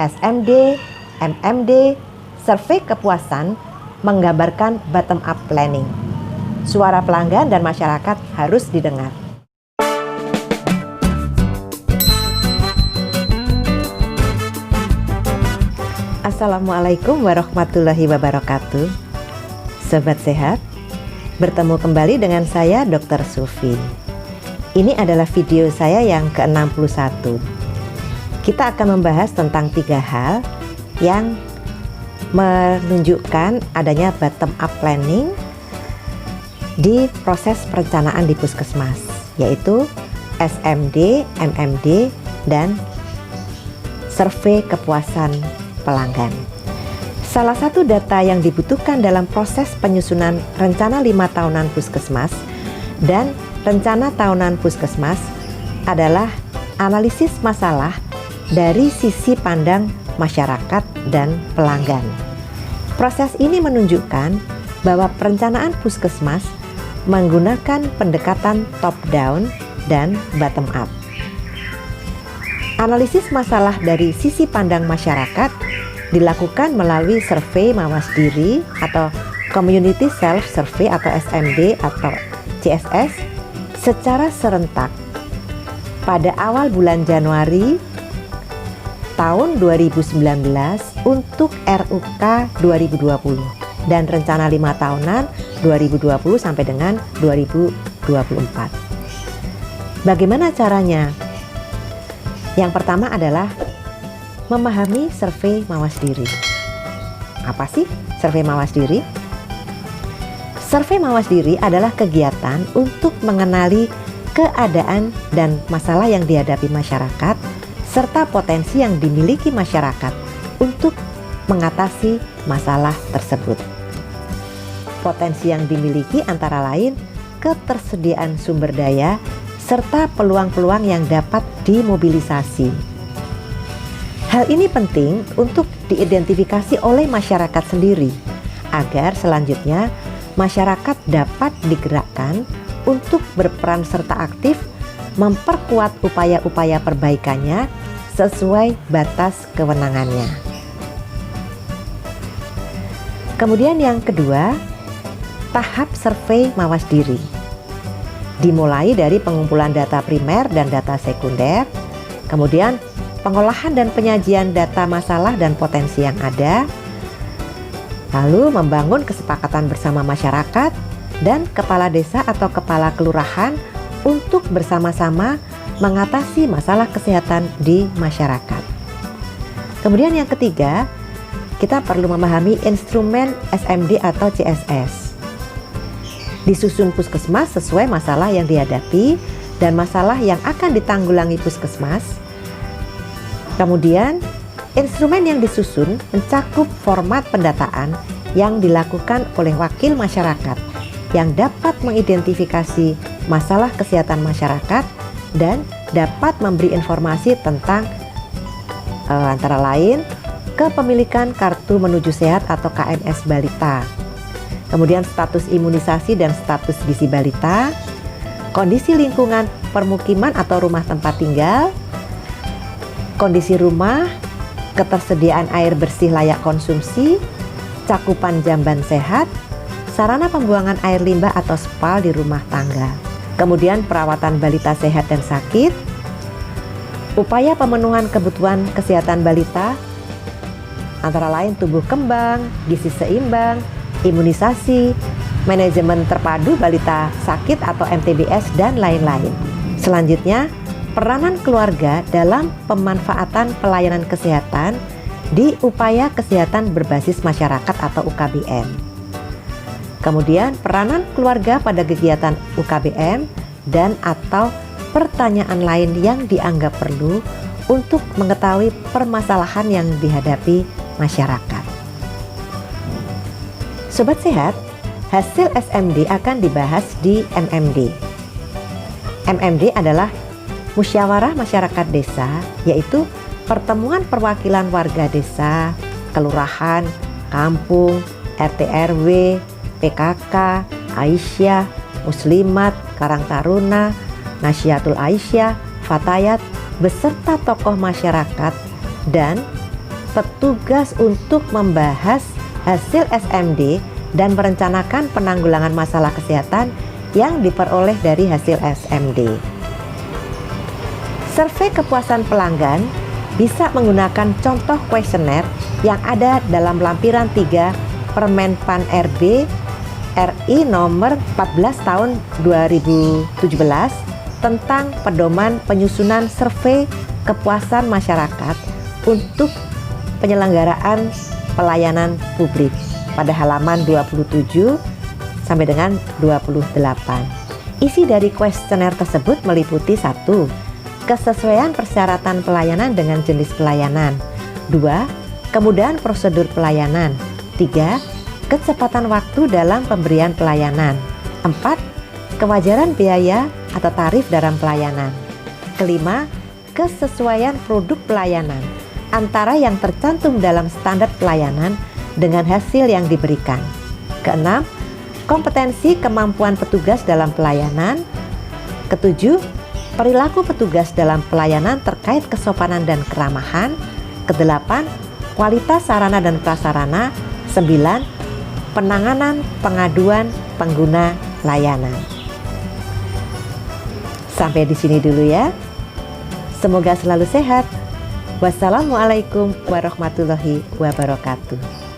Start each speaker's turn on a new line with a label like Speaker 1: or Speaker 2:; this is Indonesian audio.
Speaker 1: SMD, MMD, survei kepuasan menggambarkan bottom up planning. Suara pelanggan dan masyarakat harus didengar. Assalamualaikum warahmatullahi wabarakatuh. Sobat sehat, bertemu kembali dengan saya Dr. Sufi. Ini adalah video saya yang ke-61. Kita akan membahas tentang 3 hal yang menunjukkan adanya bottom up planning di proses perencanaan di puskesmas, yaitu SMD, MMD, dan survei kepuasan pelanggan. Salah satu data yang dibutuhkan dalam proses penyusunan rencana 5 tahunan puskesmas dan rencana tahunan puskesmas adalah analisis masalah dari sisi pandang masyarakat dan pelanggan. Proses ini menunjukkan bahwa perencanaan puskesmas menggunakan pendekatan top down dan bottom up. Analisis masalah dari sisi pandang masyarakat dilakukan melalui survei mawas diri atau Community Self Survey atau SMD atau CSS secara serentak pada awal bulan Januari tahun 2019 untuk RUK 2020 dan rencana 5 tahunan 2020 sampai dengan 2024. Bagaimana caranya? Yang pertama adalah memahami survei mawas diri. Apa sih survei mawas diri? Survei mawas diri adalah kegiatan untuk mengenali keadaan dan masalah yang dihadapi masyarakat serta potensi yang dimiliki masyarakat untuk mengatasi masalah tersebut. Potensi yang dimiliki antara lain ketersediaan sumber daya serta peluang-peluang yang dapat dimobilisasi. Hal ini penting untuk diidentifikasi oleh masyarakat sendiri agar selanjutnya masyarakat dapat digerakkan untuk berperan serta aktif memperkuat upaya-upaya perbaikannya sesuai batas kewenangannya. Kemudian yang kedua, tahap survei mawas diri. Dimulai dari pengumpulan data primer dan data sekunder, kemudian pengolahan dan penyajian data masalah dan potensi yang ada, lalu membangun kesepakatan bersama masyarakat dan kepala desa atau kepala kelurahan untuk bersama-sama mengatasi masalah kesehatan di masyarakat. Kemudian yang ketiga, kita perlu memahami instrumen SMD atau CSS. Disusun puskesmas sesuai masalah yang dihadapi dan masalah yang akan ditanggulangi puskesmas. Kemudian, instrumen yang disusun mencakup format pendataan yang dilakukan oleh wakil masyarakat yang dapat mengidentifikasi masalah kesehatan masyarakat dan dapat memberi informasi tentang antara lain kepemilikan kartu menuju sehat atau KMS balita, kemudian status imunisasi dan status gizi balita, kondisi lingkungan permukiman atau rumah tempat tinggal, kondisi rumah, ketersediaan air bersih layak konsumsi, cakupan jamban sehat, sarana pembuangan air limbah atau spal di rumah tangga, kemudian perawatan balita sehat dan sakit, upaya pemenuhan kebutuhan kesehatan balita, antara lain tumbuh kembang, gizi seimbang, imunisasi, manajemen terpadu balita sakit atau MTBS, dan lain-lain. Selanjutnya, peranan keluarga dalam pemanfaatan pelayanan kesehatan di upaya kesehatan berbasis masyarakat atau UKBM. Kemudian, peranan keluarga pada kegiatan UKBM dan atau pertanyaan lain yang dianggap perlu untuk mengetahui permasalahan yang dihadapi masyarakat. Sobat sehat, hasil SMD akan dibahas di MMD. MMD adalah musyawarah masyarakat desa, yaitu pertemuan perwakilan warga desa, kelurahan, kampung, RT RW, PKK, Aisyah, Muslimat, Karang Taruna, Nasyiatul Aisyah, Fatayat, beserta tokoh masyarakat dan petugas untuk membahas hasil SMD dan merencanakan penanggulangan masalah kesehatan yang diperoleh dari hasil SMD. Survei kepuasan pelanggan bisa menggunakan contoh kuesioner yang ada dalam lampiran 3 Permenpan RB RI nomor 14 tahun 2017 tentang pedoman penyusunan survei kepuasan masyarakat untuk penyelenggaraan pelayanan publik pada halaman 27 sampai dengan 28. Isi dari kuesioner tersebut meliputi 1. Kesesuaian persyaratan pelayanan dengan jenis pelayanan. 2. Kemudahan prosedur pelayanan. 3. Kecepatan waktu dalam pemberian pelayanan. 4. Kewajaran biaya atau tarif dalam pelayanan. Kelima, kesesuaian produk pelayanan antara yang tercantum dalam standar pelayanan dengan hasil yang diberikan. Keenam, kompetensi kemampuan petugas dalam pelayanan. Ketujuh, perilaku petugas dalam pelayanan terkait kesopanan dan keramahan. Kedelapan, kualitas sarana dan prasarana. 9, penanganan pengaduan pengguna layanan. Sampai di sini dulu ya. Semoga selalu sehat. Wassalamualaikum warahmatullahi wabarakatuh.